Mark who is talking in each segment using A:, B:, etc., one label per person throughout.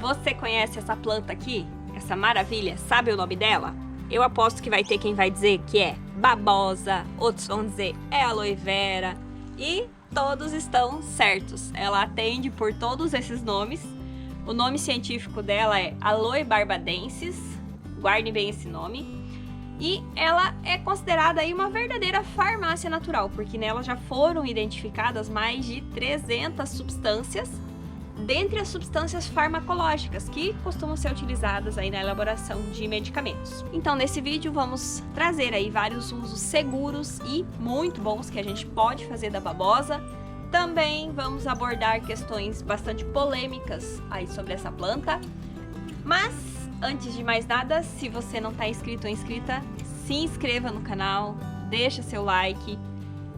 A: Você conhece essa planta aqui? Essa maravilha? Sabe o nome dela? Eu aposto que vai ter quem vai dizer que é babosa, outros vão dizer é aloe vera e todos estão certos. Ela atende por todos esses nomes. O nome científico dela é Aloe barbadensis, guardem bem esse nome. E ela é considerada aí uma verdadeira farmácia natural, porque nela já foram identificadas mais de 300 substâncias, dentre as substâncias farmacológicas que costumam ser utilizadas aí na elaboração de medicamentos. Então, nesse vídeo vamos trazer aí vários usos seguros e muito bons que a gente pode fazer da babosa. Também vamos abordar questões bastante polêmicas aí sobre essa planta. Mas, antes de mais nada, se você não está inscrito ou inscrita, se inscreva no canal, deixa seu like,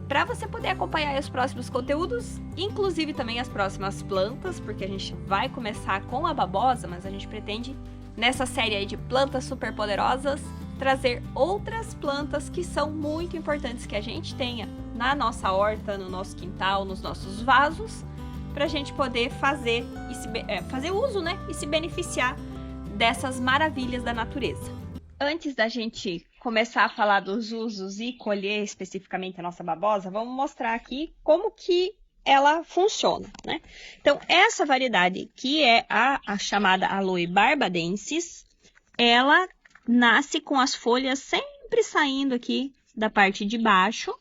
A: para você poder acompanhar os próximos conteúdos, inclusive também as próximas plantas, porque a gente vai começar com a babosa, mas a gente pretende, nessa série aí de plantas super poderosas, trazer outras plantas que são muito importantes que a gente tenha na nossa horta, no nosso quintal, nos nossos vasos, para a gente poder fazer uso, né, e se beneficiar dessas maravilhas da natureza. Antes da gente começar a falar dos usos e colher especificamente a nossa babosa, vamos mostrar aqui como que ela funciona, né? Então, essa variedade, que é a chamada Aloe barbadensis, ela nasce com as folhas sempre saindo aqui da parte de baixo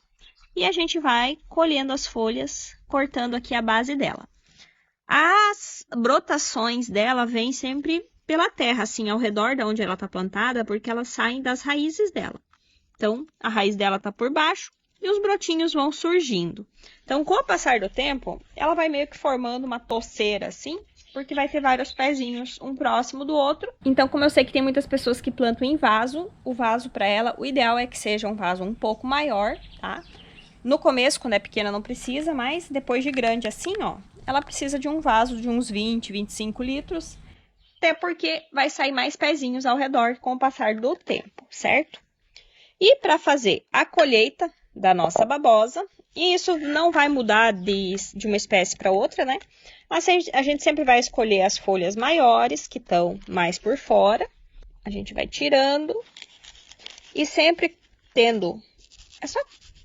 A: e a gente vai colhendo as folhas, cortando aqui a base dela. As brotações dela vêm sempre pela terra, assim, ao redor de onde ela está plantada, porque elas saem das raízes dela. Então, a raiz dela está por baixo e os brotinhos vão surgindo. Então, com o passar do tempo, ela vai meio que formando uma toceira, assim, porque vai ter vários pezinhos, um próximo do outro. Então, como eu sei que tem muitas pessoas que plantam em vaso, o vaso para ela, o ideal é que seja um vaso um pouco maior, tá? No começo, quando é pequena, não precisa, mas depois de grande assim, ó, ela precisa de um vaso de uns 20, 25 litros, até porque vai sair mais pezinhos ao redor com o passar do tempo, certo? E para fazer a colheita da nossa babosa, e isso não vai mudar de uma espécie para outra, né? Mas a gente sempre vai escolher as folhas maiores, que estão mais por fora. A gente vai tirando e sempre tendo... É só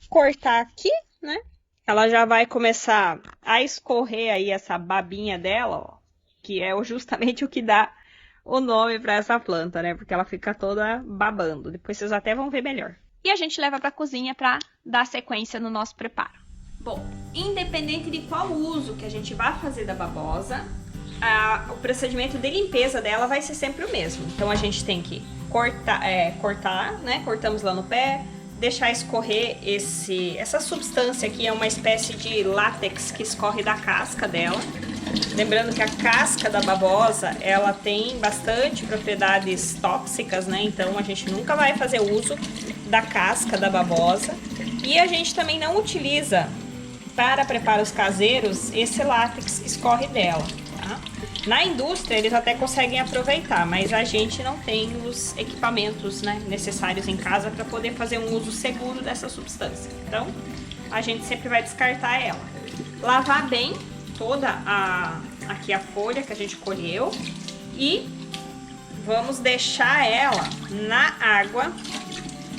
A: cortar aqui, né? Ela já vai começar a escorrer aí essa babinha dela, ó, que é justamente o que dá o nome para essa planta, né? Porque ela fica toda babando. Depois vocês até vão ver melhor. E a gente leva para a cozinha para dar sequência no nosso preparo. Bom, independente de qual uso que a gente vai fazer da babosa, o procedimento de limpeza dela vai ser sempre o mesmo. Então a gente tem que cortar, né? Cortamos lá no pé, deixar escorrer essa substância aqui, é uma espécie de látex que escorre da casca dela. Lembrando que a casca da babosa, ela tem bastante propriedades tóxicas, né? Então a gente nunca vai fazer uso da casca da babosa. E a gente também não utiliza para preparos caseiros esse látex que escorre dela, tá? Na indústria eles até conseguem aproveitar, mas a gente não tem os equipamentos, né, necessários em casa para poder fazer um uso seguro dessa substância. Então a gente sempre vai descartar ela. Lavar bem toda aqui a folha que a gente colheu e vamos deixar ela na água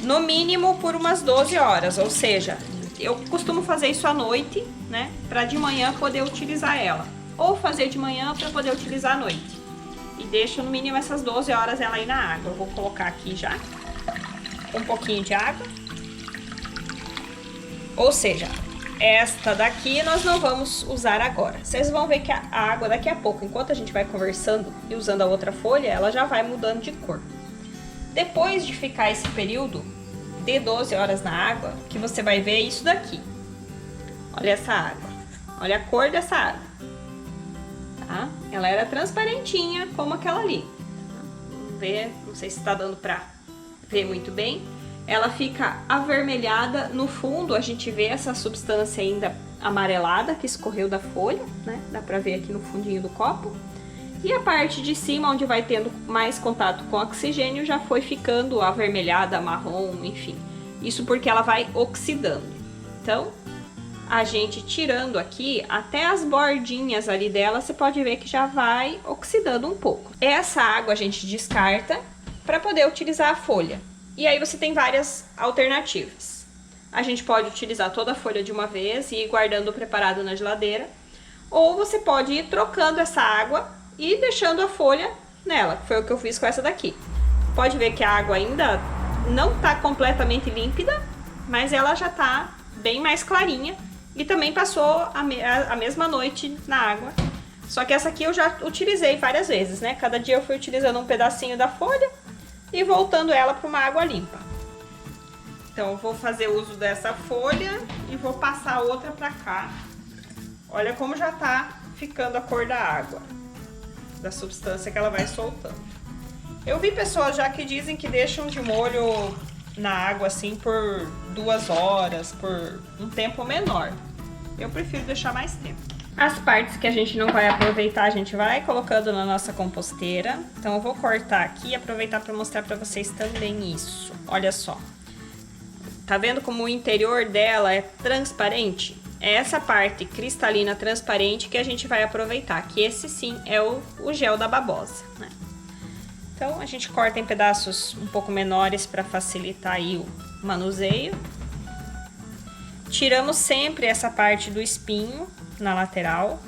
A: no mínimo por umas 12 horas, ou seja, eu costumo fazer isso à noite, né, para de manhã poder utilizar ela, ou fazer de manhã para poder utilizar à noite. E deixo no mínimo essas 12 horas ela aí na água. Eu vou colocar aqui já um pouquinho de água, ou seja, esta daqui nós não vamos usar agora. Vocês vão ver que a água daqui a pouco, enquanto a gente vai conversando e usando a outra folha, ela já vai mudando de cor. Depois de ficar esse período de 12 horas na água, que você vai ver isso daqui. Olha essa água. Olha a cor dessa água. Tá? Ela era transparentinha como aquela ali. Vamos ver, não sei se está dando pra ver muito bem. Ela fica avermelhada, no fundo a gente vê essa substância ainda amarelada que escorreu da folha, né? Dá pra ver aqui no fundinho do copo. E a parte de cima, onde vai tendo mais contato com o oxigênio, já foi ficando avermelhada, marrom, enfim. Isso porque ela vai oxidando. Então, a gente tirando aqui, até as bordinhas ali dela, você pode ver que já vai oxidando um pouco. Essa água a gente descarta para poder utilizar a folha. E aí você tem várias alternativas. A gente pode utilizar toda a folha de uma vez e ir guardando preparado na geladeira. Ou você pode ir trocando essa água e deixando a folha nela, que foi o que eu fiz com essa daqui. Pode ver que a água ainda não está completamente límpida, mas ela já está bem mais clarinha. E também passou a mesma noite na água. Só que essa aqui eu já utilizei várias vezes, né? Cada dia eu fui utilizando um pedacinho da folha e voltando ela para uma água limpa. Então eu vou fazer uso dessa folha e vou passar outra para cá. Olha como já tá ficando a cor da água, da substância que ela vai soltando. Eu vi pessoas já que dizem que deixam de molho na água assim por 2 horas, por um tempo menor. Eu prefiro deixar mais tempo. As partes que a gente não vai aproveitar, a gente vai colocando na nossa composteira. Então eu vou cortar aqui e aproveitar para mostrar para vocês também isso. Olha só. Tá vendo como o interior dela é transparente? É essa parte cristalina transparente que a gente vai aproveitar, que esse sim é o gel da babosa, né? Então a gente corta em pedaços um pouco menores para facilitar aí o manuseio. Tiramos sempre essa parte do espinho na lateral.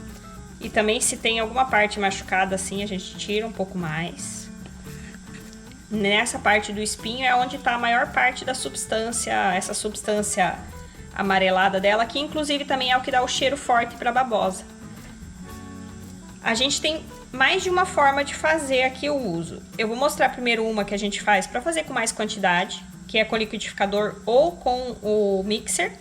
A: E também se tem alguma parte machucada assim, a gente tira um pouco mais. Nessa parte do espinho é onde está a maior parte da substância, essa substância amarelada dela, que inclusive também é o que dá o cheiro forte para a babosa. A gente tem mais de uma forma de fazer aqui o uso. Eu vou mostrar primeiro uma que a gente faz para fazer com mais quantidade, que é com liquidificador ou com o mixer.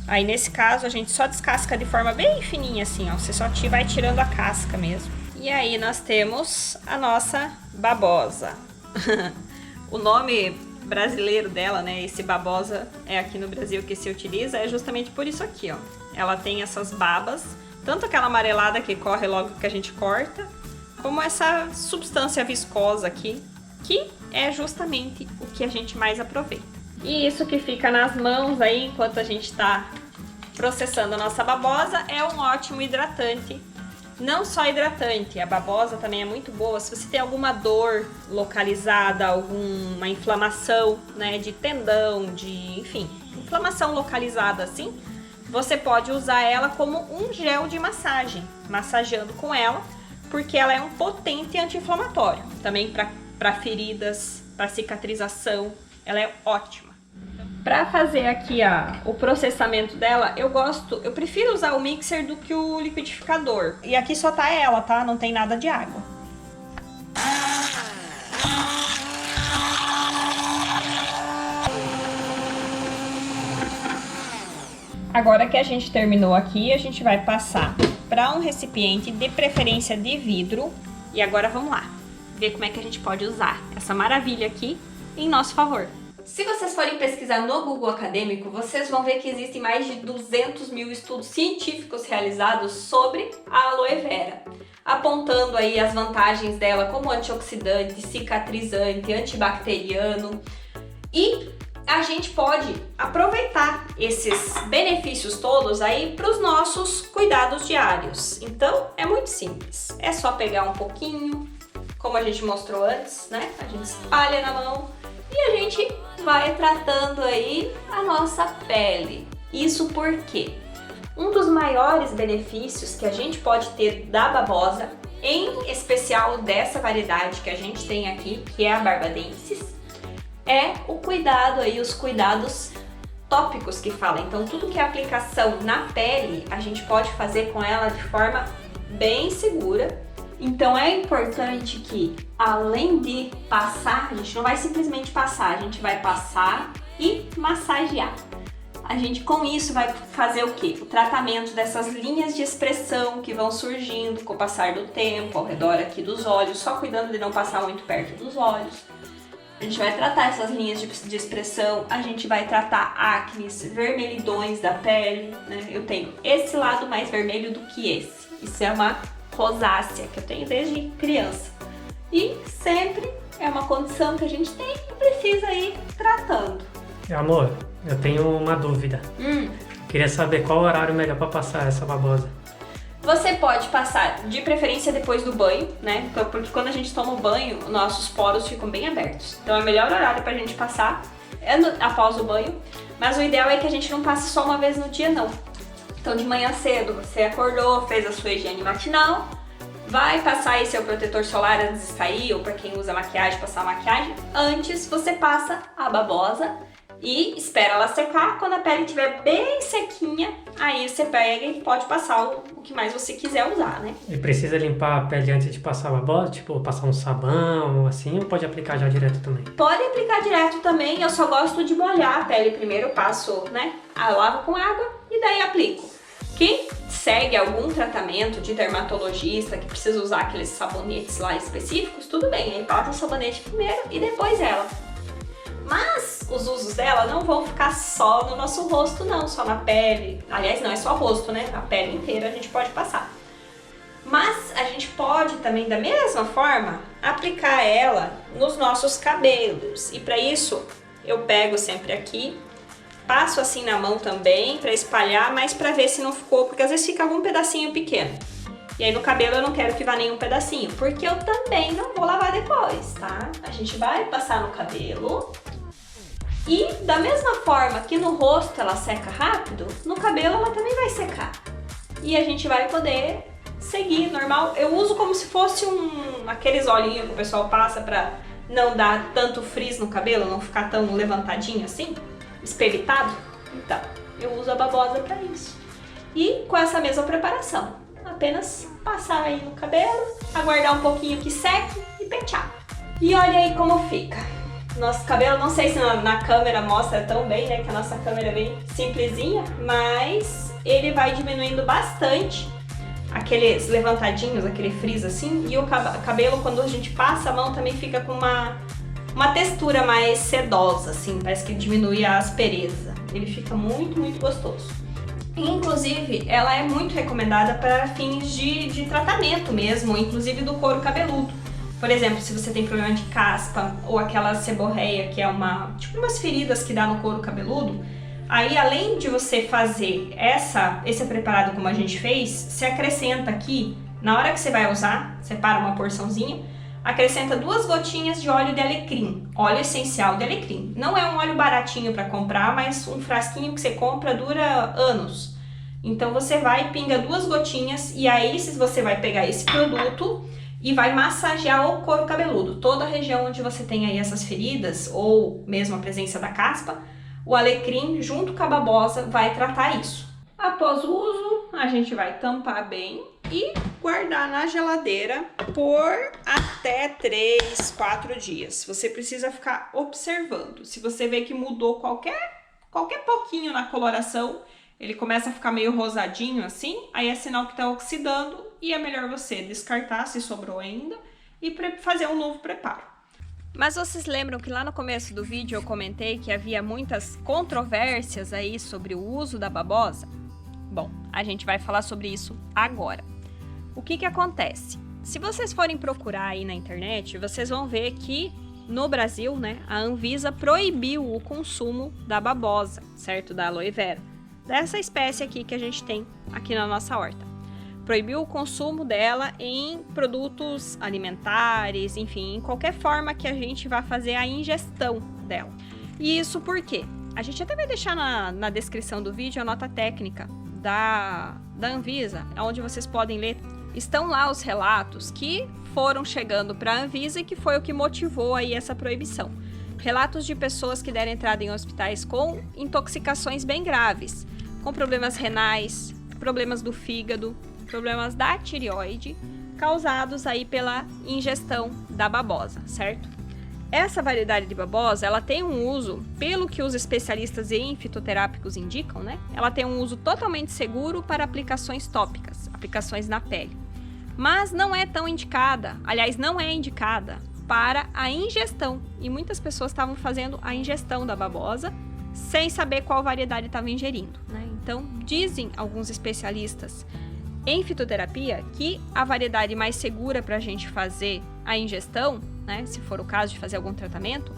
A: Aí nesse caso a gente só descasca de forma bem fininha assim, ó. Você só vai tirando a casca mesmo. E aí nós temos a nossa babosa. O nome brasileiro dela, né, esse babosa é aqui no Brasil que se utiliza, é justamente por isso aqui, ó. Ela tem essas babas, tanto aquela amarelada que corre logo que a gente corta, como essa substância viscosa aqui, que é justamente o que a gente mais aproveita. E isso que fica nas mãos aí, enquanto a gente tá processando a nossa babosa, é um ótimo hidratante. Não só hidratante, a babosa também é muito boa se você tem alguma dor localizada, alguma inflamação, né, de tendão, enfim, inflamação localizada assim, você pode usar ela como um gel de massagem, massageando com ela, porque ela é um potente anti-inflamatório. Também para feridas, para cicatrização, ela é ótima. Para fazer aqui o processamento dela, eu prefiro usar o mixer do que o liquidificador. E aqui só tá ela, tá? Não tem nada de água. Agora que a gente terminou aqui, a gente vai passar para um recipiente, de preferência de vidro. E agora vamos lá, ver como é que a gente pode usar essa maravilha aqui em nosso favor. Se vocês forem pesquisar no Google Acadêmico, vocês vão ver que existem mais de 200 mil estudos científicos realizados sobre a aloe vera, apontando aí as vantagens dela como antioxidante, cicatrizante, antibacteriano. E a gente pode aproveitar esses benefícios todos aí para os nossos cuidados diários. Então é muito simples, é só pegar um pouquinho, como a gente mostrou antes, né? A gente espalha na mão e a gente vai tratando aí a nossa pele. Isso porque um dos maiores benefícios que a gente pode ter da babosa, em especial dessa variedade que a gente tem aqui, que é a barbadensis, é o cuidado aí, os cuidados tópicos que fala. Então tudo que é aplicação na pele, a gente pode fazer com ela de forma bem segura. Então é importante que, além de passar, a gente não vai simplesmente passar, a gente vai passar e massagear. A gente com isso vai fazer o quê? O tratamento dessas linhas de expressão que vão surgindo com o passar do tempo, ao redor aqui dos olhos, só cuidando de não passar muito perto dos olhos. A gente vai tratar essas linhas de expressão, a gente vai tratar acnes, vermelhidões da pele, né? Eu tenho esse lado mais vermelho do que esse. Isso é uma rosácea que eu tenho desde criança. E sempre é uma condição que a gente tem e precisa ir tratando.
B: Amor, eu tenho uma dúvida. Queria saber qual horário melhor para passar essa babosa.
A: Você pode passar, de preferência, depois do banho, né? Então, porque quando a gente toma o banho, nossos poros ficam bem abertos. Então, é o melhor horário pra gente passar após o banho. Mas o ideal é que a gente não passe só uma vez no dia, não. Então, de manhã cedo, você acordou, fez a sua higiene matinal, vai passar aí seu protetor solar antes de sair, ou pra quem usa maquiagem, passar maquiagem. Antes, você passa a babosa e espera ela secar. Quando a pele estiver bem sequinha, aí você pega e pode passar o que mais você quiser usar, né?
B: E precisa limpar a pele antes de passar a babosa? Tipo, passar um sabão, assim, ou pode aplicar já direto também?
A: Pode aplicar direto também, eu só gosto de molhar a pele primeiro, passo, né? Lavo com água e daí aplico. Quem segue algum tratamento de dermatologista que precisa usar aqueles sabonetes lá específicos, tudo bem, aí passa o sabonete primeiro e depois ela. Mas os usos dela não vão ficar só no nosso rosto, não, só na pele. Aliás, não é só rosto, né? A pele inteira a gente pode passar. Mas a gente pode também, da mesma forma, aplicar ela nos nossos cabelos. E para isso, eu pego sempre aqui, passo assim na mão também para espalhar, mas para ver se não ficou, porque às vezes fica algum pedacinho pequeno. E aí no cabelo eu não quero que vá nenhum pedacinho, porque eu também não vou lavar depois, tá? A gente vai passar no cabelo. E da mesma forma que no rosto ela seca rápido, no cabelo ela também vai secar. E a gente vai poder seguir normal. Eu uso como se fosse aqueles olhinhos que o pessoal passa pra não dar tanto frizz no cabelo, não ficar tão levantadinho assim, espevitado. Então, eu uso a babosa pra isso. E com essa mesma preparação, apenas passar aí no cabelo, aguardar um pouquinho que seque e pentear. E olha aí como fica. Nosso cabelo, não sei se na câmera mostra tão bem, né, que a nossa câmera é bem simplesinha, mas ele vai diminuindo bastante aqueles levantadinhos, aquele frizz assim, e o cabelo, quando a gente passa a mão, também fica com uma textura mais sedosa, assim, parece que diminui a aspereza. Ele fica muito, muito gostoso. Inclusive, ela é muito recomendada para fins de tratamento mesmo, inclusive do couro cabeludo. Por exemplo, se você tem problema de caspa ou aquela seborreia, que é tipo umas feridas que dá no couro cabeludo, aí além de você fazer esse preparado como a gente fez, você acrescenta aqui, na hora que você vai usar, separa uma porçãozinha, acrescenta 2 gotinhas de óleo de alecrim, óleo essencial de alecrim. Não é um óleo baratinho para comprar, mas um frasquinho que você compra dura anos. Então você vai e pinga 2 gotinhas e aí você vai pegar esse produto e vai massagear o couro cabeludo. Toda a região onde você tem aí essas feridas, ou mesmo a presença da caspa, o alecrim junto com a babosa vai tratar isso. Após o uso, a gente vai tampar bem e guardar na geladeira por até 3, 4 dias. Você precisa ficar observando. Se você vê que mudou qualquer pouquinho na coloração, ele começa a ficar meio rosadinho assim, aí é sinal que está oxidando e é melhor você descartar se sobrou ainda e fazer um novo preparo. Mas vocês lembram que lá no começo do vídeo eu comentei que havia muitas controvérsias aí sobre o uso da babosa? Bom, a gente vai falar sobre isso agora. O que acontece? Se vocês forem procurar aí na internet, vocês vão ver que no Brasil, né, a Anvisa proibiu o consumo da babosa, certo? Da aloe vera. Dessa espécie aqui que a gente tem aqui na nossa horta. Proibiu o consumo dela em produtos alimentares, enfim, em qualquer forma que a gente vá fazer a ingestão dela. E isso por quê? A gente até vai deixar na descrição do vídeo a nota técnica da Anvisa, onde vocês podem ler. Estão lá os relatos que foram chegando para a Anvisa e que foi o que motivou aí essa proibição. Relatos de pessoas que deram entrada em hospitais com intoxicações bem graves, com problemas renais, problemas do fígado, problemas da tireoide, causados aí pela ingestão da babosa, certo? Essa variedade de babosa, ela tem um uso, pelo que os especialistas em fitoterápicos indicam, né? Ela tem um uso totalmente seguro para aplicações tópicas, aplicações na pele. Mas não é tão indicada, aliás, não é indicada para a ingestão. E muitas pessoas estavam fazendo a ingestão da babosa sem saber qual variedade estava ingerindo, né? Então, dizem alguns especialistas em fitoterapia que a variedade mais segura para a gente fazer a ingestão, né, se for o caso de fazer algum tratamento,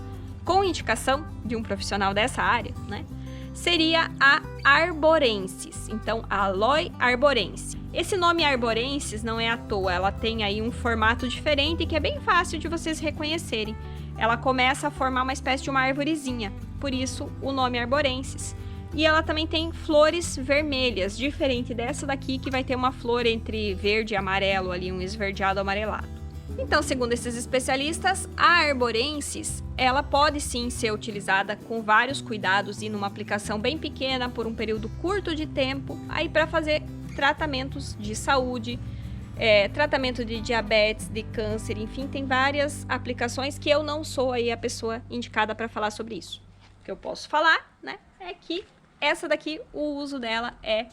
A: com indicação de um profissional dessa área, né, seria a arborensis. Então, a Aloe arborensis. Esse nome arborensis não é à toa, ela tem aí um formato diferente que é bem fácil de vocês reconhecerem. Ela começa a formar uma espécie de uma arvorezinha, por isso o nome arborensis. E ela também tem flores vermelhas, diferente dessa daqui que vai ter uma flor entre verde e amarelo ali, um esverdeado amarelado. Então, segundo esses especialistas, a arborensis, ela pode sim ser utilizada com vários cuidados e numa aplicação bem pequena por um período curto de tempo, aí para fazer tratamentos de saúde, tratamento de diabetes, de câncer, enfim, tem várias aplicações que eu não sou aí a pessoa indicada para falar sobre isso. O que eu posso falar, né, é que essa daqui, o uso dela é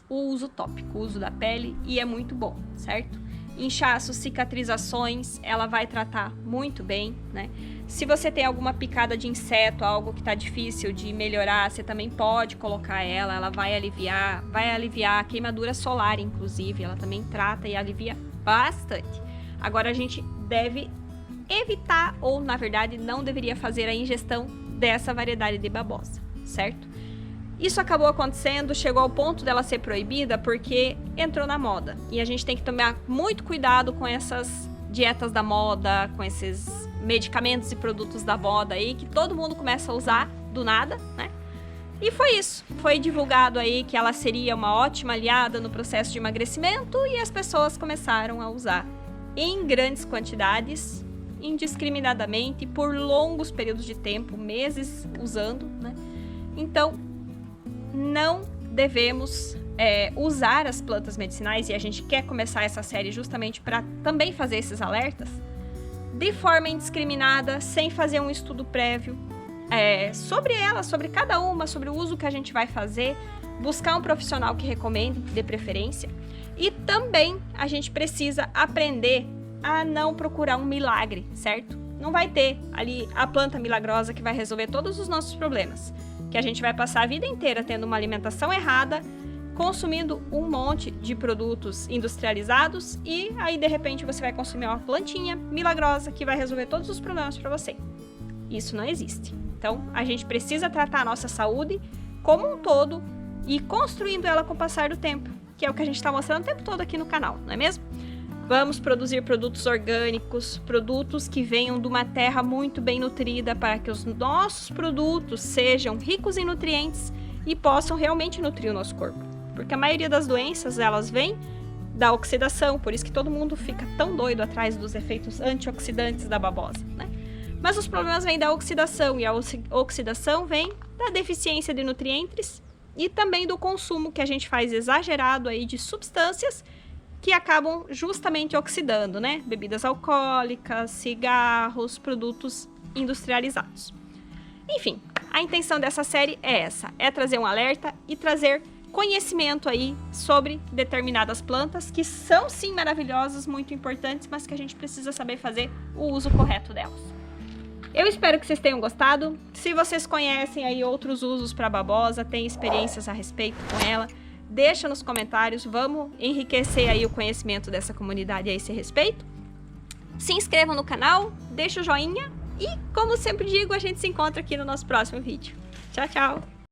A: o uso tópico, o uso da pele, e é muito bom, certo? Inchaços, cicatrizações, ela vai tratar muito bem, né? Se você tem alguma picada de inseto, algo que está difícil de melhorar, você também pode colocar ela vai aliviar a queimadura solar, inclusive, ela também trata e alivia bastante. Agora a gente deve evitar, ou na verdade não deveria fazer a ingestão dessa variedade de babosa, certo? Isso acabou acontecendo, chegou ao ponto dela ser proibida porque entrou na moda. E a gente tem que tomar muito cuidado com essas dietas da moda, com esses medicamentos e produtos da moda aí, que todo mundo começa a usar do nada, né? E foi isso. Foi divulgado aí que ela seria uma ótima aliada no processo de emagrecimento e as pessoas começaram a usar em grandes quantidades, indiscriminadamente, por longos períodos de tempo, meses usando, né? Então, não devemos usar as plantas medicinais, e a gente quer começar essa série justamente para também fazer esses alertas, de forma indiscriminada, sem fazer um estudo prévio sobre ela, sobre cada uma, sobre o uso que a gente vai fazer, buscar um profissional que recomende, de preferência, e também a gente precisa aprender a não procurar um milagre, certo? Não vai ter ali a planta milagrosa que vai resolver todos os nossos problemas, que a gente vai passar a vida inteira tendo uma alimentação errada, consumindo um monte de produtos industrializados e aí de repente você vai consumir uma plantinha milagrosa que vai resolver todos os problemas para você. Isso não existe. Então, a gente precisa tratar a nossa saúde como um todo e construindo ela com o passar do tempo, que é o que a gente está mostrando o tempo todo aqui no canal, não é mesmo? Vamos produzir produtos orgânicos, produtos que venham de uma terra muito bem nutrida para que os nossos produtos sejam ricos em nutrientes e possam realmente nutrir o nosso corpo. Porque a maioria das doenças, elas vêm da oxidação, por isso que todo mundo fica tão doido atrás dos efeitos antioxidantes da babosa, né? Mas os problemas vêm da oxidação, e a oxidação vem da deficiência de nutrientes e também do consumo que a gente faz exagerado aí de substâncias que acabam justamente oxidando, né? Bebidas alcoólicas, cigarros, produtos industrializados. Enfim, a intenção dessa série é essa, é trazer um alerta e trazer conhecimento aí sobre determinadas plantas que são sim maravilhosas, muito importantes, mas que a gente precisa saber fazer o uso correto delas. Eu espero que vocês tenham gostado. Se vocês conhecem aí outros usos para babosa, têm experiências a respeito com ela, deixa nos comentários, vamos enriquecer aí o conhecimento dessa comunidade a esse respeito. Se inscrevam no canal, deixa o joinha e, como sempre digo, a gente se encontra aqui no nosso próximo vídeo. Tchau, tchau!